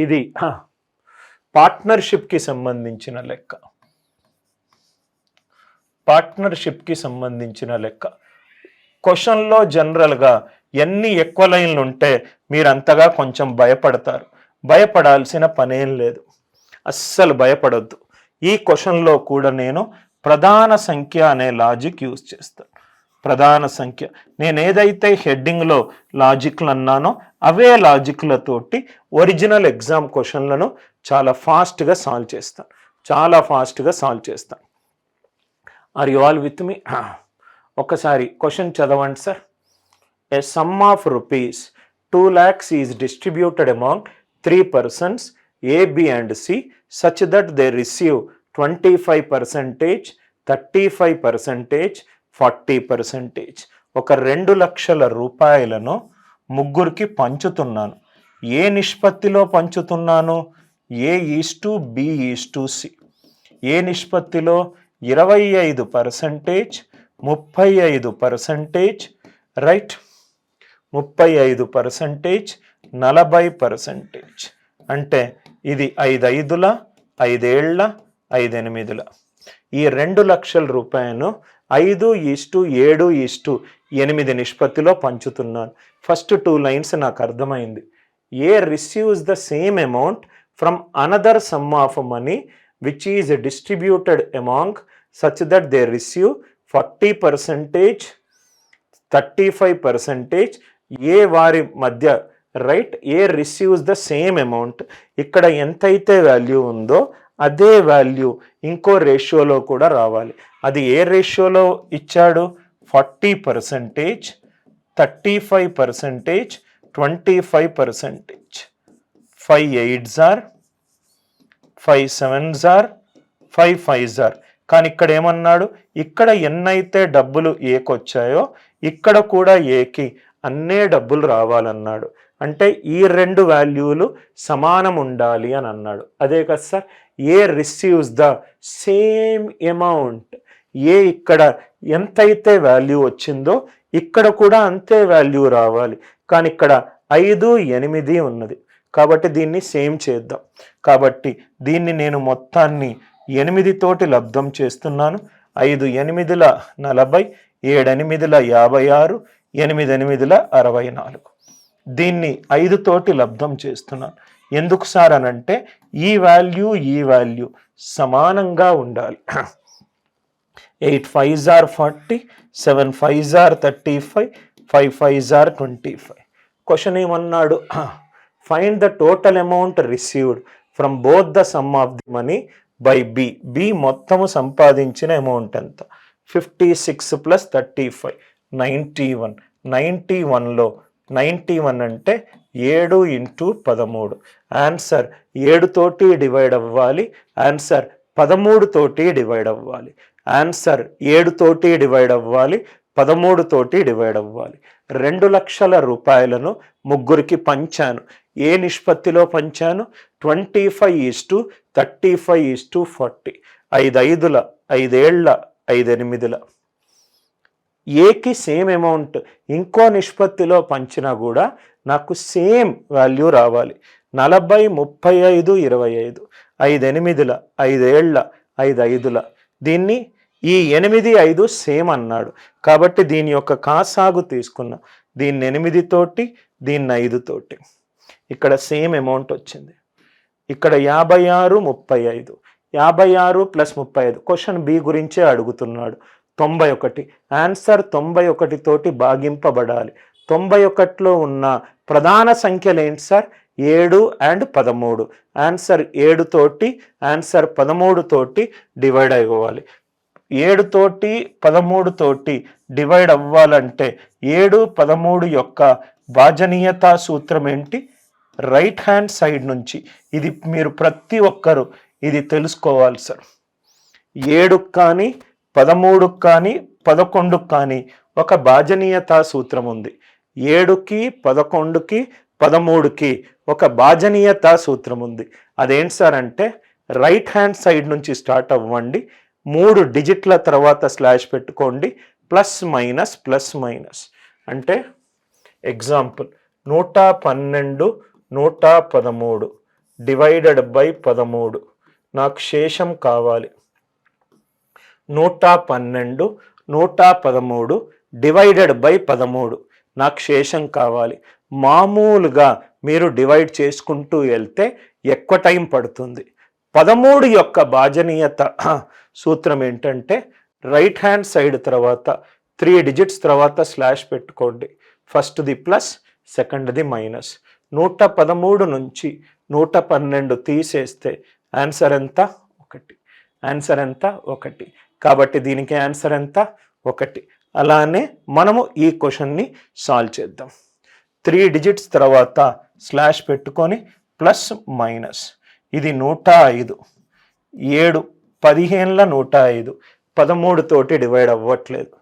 ఇది పార్ట్నర్షిప్కి సంబంధించిన లెక్క. పార్ట్నర్షిప్కి సంబంధించిన లెక్క. క్వశ్చన్లో జనరల్గా ఎన్ని ఎక్కువ లైన్లు ఉంటే మీరు అంతగా కొంచెం భయపడతారు. భయపడాల్సిన పనేం లేదు, అస్సలు భయపడొద్దు. ఈ క్వశ్చన్లో కూడా నేను ప్రధాన సంఖ్య అనే లాజిక్ యూజ్ చేస్తాను. ప్రధాన సంఖ్య, నేను ఏదైతే హెడ్డింగ్లో లాజిక్లు అన్నానో అవే లాజిక్లతోటి ఒరిజినల్ ఎగ్జామ్ క్వశ్చన్లను చాలా ఫాస్ట్గా సాల్వ్ చేస్తాను, చాలా ఫాస్ట్గా సాల్వ్ చేస్తాను. Are you all with me? ఒకసారి క్వశ్చన్ చదవండి sir. A some of rupees 2 lakhs is distributed among 3 persons A, B and C such that they receive 25%, 35%, 40%. ఒక 2 లక్షల రూపాయలను ముగ్గురికి పంచుతున్నాను. ఏ నిష్పత్తిలో పంచుతున్నాను? A:B:C. ఏ నిష్పత్తిలో? 25%, 35%, రైట్, 35%, 40%. అంటే ఇది 5 5ల 5 ఏళ్ల 5 8ల. ఈ 2 లక్షల రూపాయలను 5:7:8 నిష్పత్తిలో పంచుతున్నాను. ఫస్ట్ 2 lines నాకు అర్థమైంది. A receives the same amount from another sum of money which is distributed among such that they receive 40%, 35%. ఏ వారి మధ్య, right, A receives the same amount. ఇక్కడ ఎంతైతే వాల్యూ ఉందో అదే వాల్యూ ఇంకో రేషియోలో కూడా రావాలి. అది ఏ రేషియోలో ఇచ్చాడు? 40%, 35%, 25%. 5 8s are, 5 7s are, 5 5s are. కానీ ఇక్కడ ఏమన్నాడు? ఇక్కడ ఎన్నైతే డబ్బులు ఏకొచ్చాయో ఇక్కడ కూడా ఏకి అన్నే డబ్బులు రావాలన్నాడు. అంటే ఈ 2 వాల్యూలు సమానం ఉండాలి అని అన్నాడు. అదే కదా sir, A receives the same amount. A ఇక్కడ ఎంతైతే వాల్యూ వచ్చిందో ఇక్కడ కూడా అంతే వాల్యూ రావాలి. కానీ ఇక్కడ 5 8 ఉన్నది కాబట్టి దీన్ని సేమ్ చేద్దాం. కాబట్టి దీన్ని నేను మొత్తాన్ని 8 తోటి లబ్ధం చేస్తున్నాను. 5 8ల 40, 7 8ల 56, 8 8ల 64. దీన్ని 5 తోటి లబ్ధం చేస్తున్నాను. ఎందుకు సార్ అనంటే ఈ వాల్యూ సమానంగా ఉండాలి. 8 5s are 40, 7 5s are 35, 5 5s are 25. Question ఏమన్నాడు? Find the total amount received from both the sum of the money by B. B మొత్తము సంపాదించిన అమౌంట్ ఎంత? 56 + 35 91. 91లో 91 అంటే 7 × 13. ఆన్సర్ 7 తోటి డివైడ్ అవ్వాలి. ఆన్సర్ 13 తోటి డివైడ్ అవ్వాలి. ఆన్సర్ 7 తోటి డివైడ్ అవ్వాలి, 13 తోటి డివైడ్ అవ్వాలి. 2 లక్షల రూపాయలను ముగ్గురికి పంచాను. ఏ నిష్పత్తిలో పంచాను? 25:35:40. 5 5ల 5 ఏళ్ల 5 8ల. ఏకి సేమ్ అమౌంట్ ఇంకో నిష్పత్తిలో పంచినా కూడా నాకు సేమ్ వాల్యూ రావాలి. 40 35 25. 5 8ల 5 ఏళ్ల 5 5ల. దీన్ని ఈ 8 5 సేమ్ అన్నాడు కాబట్టి దీని యొక్క కాసాగు తీసుకున్నా. దీన్ని 8 తోటి, దీన్ని 5 తోటి. ఇక్కడ సేమ్ అమౌంట్ వచ్చింది. ఇక్కడ 56 35. 56 + 35. క్వశ్చన్ బి గురించే అడుగుతున్నాడు. 91. ఆన్సర్ 91 తోటి భాగింపబడాలి. 91లో ఉన్న ప్రధాన సంఖ్యలు ఏంటి సార్? 7 and 13. ఆన్సర్ 7 తోటి, ఆన్సర్ 13 తోటి డివైడ్ అవ్వాలి. 7 తోటి 13 తోటి డివైడ్ అవ్వాలంటే 7 13 యొక్క భాజనీయతా సూత్రం ఏంటి? రైట్ హ్యాండ్ సైడ్ నుంచి. ఇది మీరు ప్రతి ఒక్కరు ఇది తెలుసుకోవాలి సార్. 7 కానీ 13 కానీ 11 కానీ ఒక భాజనీయతా సూత్రం ఉంది. 7కి 11కి 13కి ఒక భాజనీయతా సూత్రం ఉంది. అదేంటి సార్ అంటే రైట్ హ్యాండ్ సైడ్ నుంచి స్టార్ట్ అవ్వండి. 3 డిజిట్ల తర్వాత స్లాష్ పెట్టుకోండి. +- అంటే ఎగ్జాంపుల్ 112 113 డివైడెడ్ బై 13, నాకు శేషం కావాలి. 112 113 డివైడెడ్ బై 13, నాకు శేషం కావాలి. మామూలుగా మీరు డివైడ్ చేసుకుంటూ వెళ్తే ఎక్కువ టైం పడుతుంది. 13 యొక్క భాజనీయత సూత్రం ఏంటంటే రైట్ హ్యాండ్ సైడ్ తర్వాత 3 డిజిట్స్ తర్వాత స్లాష్ పెట్టుకోండి. ఫస్ట్ది ప్లస్, సెకండ్ది మైనస్. 113 నుంచి 112 తీసేస్తే ఆన్సర్ ఎంత? 1. ఆన్సర్ ఎంత? 1. కాబట్టి దీనికి ఆన్సర్ ఎంత? 1. అలానే మనము ఈ క్వశ్చన్ని సాల్వ్ చేద్దాం. 3 డిజిట్స్ తర్వాత స్లాష్ పెట్టుకొని ప్లస్ మైనస్. ఇది 105, 7 15ల 105, 13 తోటి డివైడ్ అవ్వట్లేదు,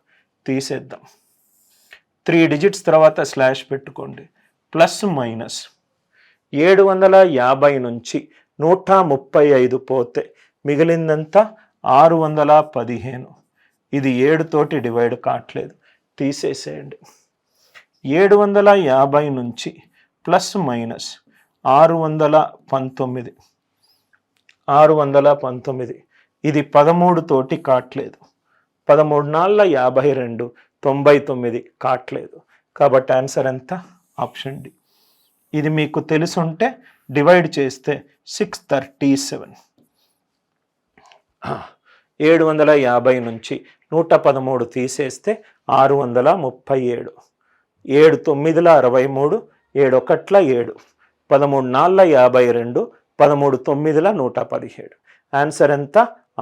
తీసేద్దాం. 3 డిజిట్స్ తర్వాత స్లాష్ పెట్టుకోండి, ప్లస్ మైనస్. 750 నుంచి 135 పోతే మిగిలిందంతా 615. ఇది 7 తోటి డివైడ్ కావట్లేదు, తీసేసేయండి. 750 నుంచి ప్లస్ మైనస్ 619, 619. ఇది 13 తోటి కావట్లేదు. 13 నాళ్ళ 52, 99 కావట్లేదు. కాబట్టి ఆన్సర్ ఎంత? Option D. ఇది మీకు తెలుసుంటే డివైడ్ చేస్తే 637. 750 నుంచి 113 తీసేస్తే 637. 7 9ల 63, 7 1ల 7, 13 4ల 52, 13 9ల 117. ఆన్సర్ ఎంత?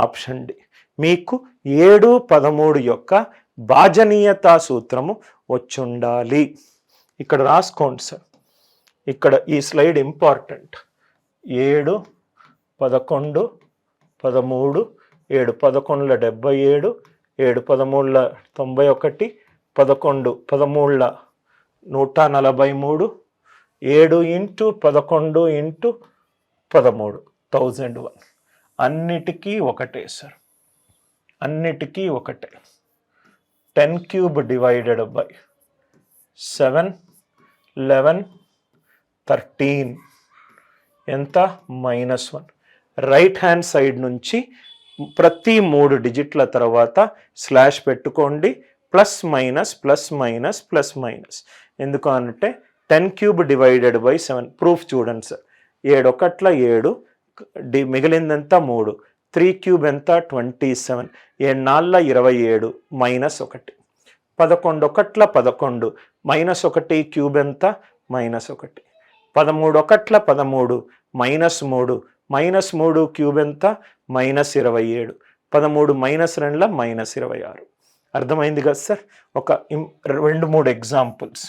Option D. మీకు 7 13 యొక్క భాజనీయతా సూత్రము వచ్చుండాలి. ఇక్కడ రాసుకోండి సార్. ఇక్కడ ఈ స్లైడ్ ఇంపార్టెంట్. 7 11 13, 7 11ల 77, 7 13ల 91, 11 13ల 143, 7 into 11 into 13 1001. అన్నిటికీ ఒకటే సార్, అన్నిటికీ ఒకటే. 10 క్యూబ్ డివైడెడ్ బై 7 11 13 ఎంత? -1. రైట్ హ్యాండ్ సైడ్ నుంచి ప్రతి 3 డిజిట్ల తర్వాత స్లాష్ పెట్టుకోండి, plus minus plus minus plus minus. ఎందుకు అంటే 10 క్యూబ్ డివైడెడ్ బై 7. ప్రూఫ్ చూడండి సార్. 7 1ల 7, మిగిలిందంతా 3. 3 క్యూబ్ ఎంత? 27. 7 4ల 27, -1. 11 1ల 11, -1 క్యూబ్ ఎంత? -1. 13 1ల 13, -3, -3 క్యూబ్ ఎంత? -27. 13 -2ల -26. అర్థమైంది కదా సార్? ఒక 2-3 ఎగ్జాంపుల్స్.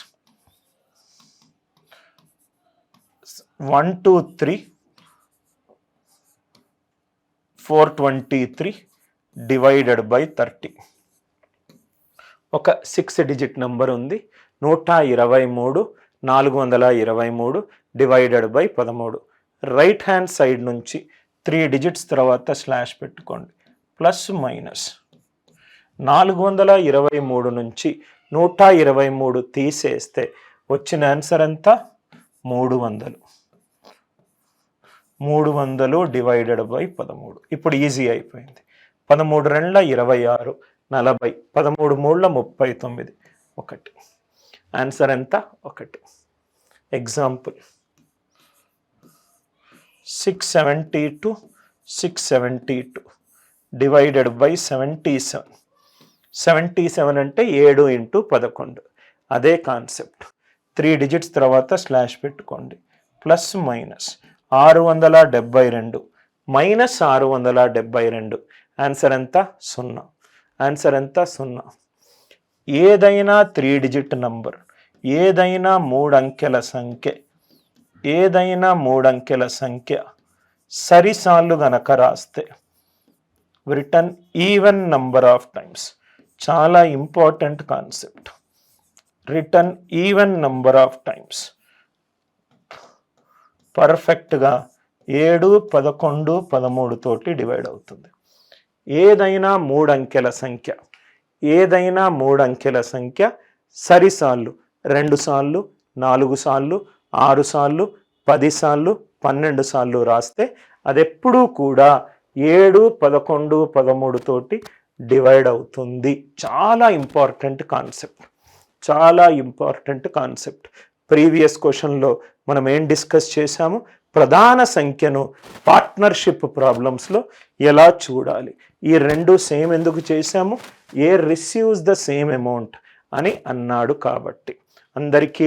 1 2 3 423 divided by 30. ఒక 6 డిజిట్ నెంబర్ ఉంది. 123 423 divided by 13. Right hand side నుంచి 3 డిజిట్స్ తర్వాత స్లాష్ పెట్టుకోండి, ప్లస్ మైనస్. 423 నుంచి 123 తీసేస్తే వచ్చిన ఆన్సర్ ఎంత? 300. 300 డివైడెడ్ బై 13. ఇప్పుడు ఈజీ అయిపోయింది. 13 2ల 26, 40, 13 3ల 39. 1. ఆన్సర్ ఎంత? 1. Example 672 672 divided by 77. 77 అంటే 7 ఇంటూ 11. అదే కాన్సెప్ట్. 3 డిజిట్స్ తర్వాత స్లాష్ పెట్టుకోండి, ప్లస్ మైనస్. 672 -672. ఆన్సర్ ఎంత? 0. ఆన్సర్ ఎంత? 0. ఏదైనా 3 డిజిట్ నంబర్, ఏదైనా 3 అంకెల సంఖ్య, ఏదైనా 3 అంకెల సంఖ్య సరిసార్లు గనక రాస్తే return even number of times. చాలా important concept. Return even number of times. పర్ఫెక్ట్గా 7 11 13 తోటి డివైడ్ అవుతుంది. ఏదైనా 3 అంకెల సంఖ్య, ఏదైనా 3 అంకెల సంఖ్య సరిసార్లు 2 సార్లు, 4 సార్లు, 6 సార్లు, 10 సార్లు, 12 సార్లు రాస్తే అది ఎప్పుడూ కూడా 7, 11, 13 తోటి డివైడ్ అవుతుంది. చాలా ఇంపార్టెంట్ కాన్సెప్ట్, చాలా ఇంపార్టెంట్ కాన్సెప్ట్. ప్రీవియస్ క్వశ్చన్లో మనం ఏం డిస్కస్ చేశాము, ప్రధాన సంఖ్యను పార్ట్నర్షిప్ ప్రాబ్లమ్స్లో ఎలా చూడాలి. ఈ రెండు సేమ్ ఎందుకు చేశాము, ఏ రిసీవ్స్ ద సేమ్ అమౌంట్ అని అన్నాడు. కాబట్టి అందరికీ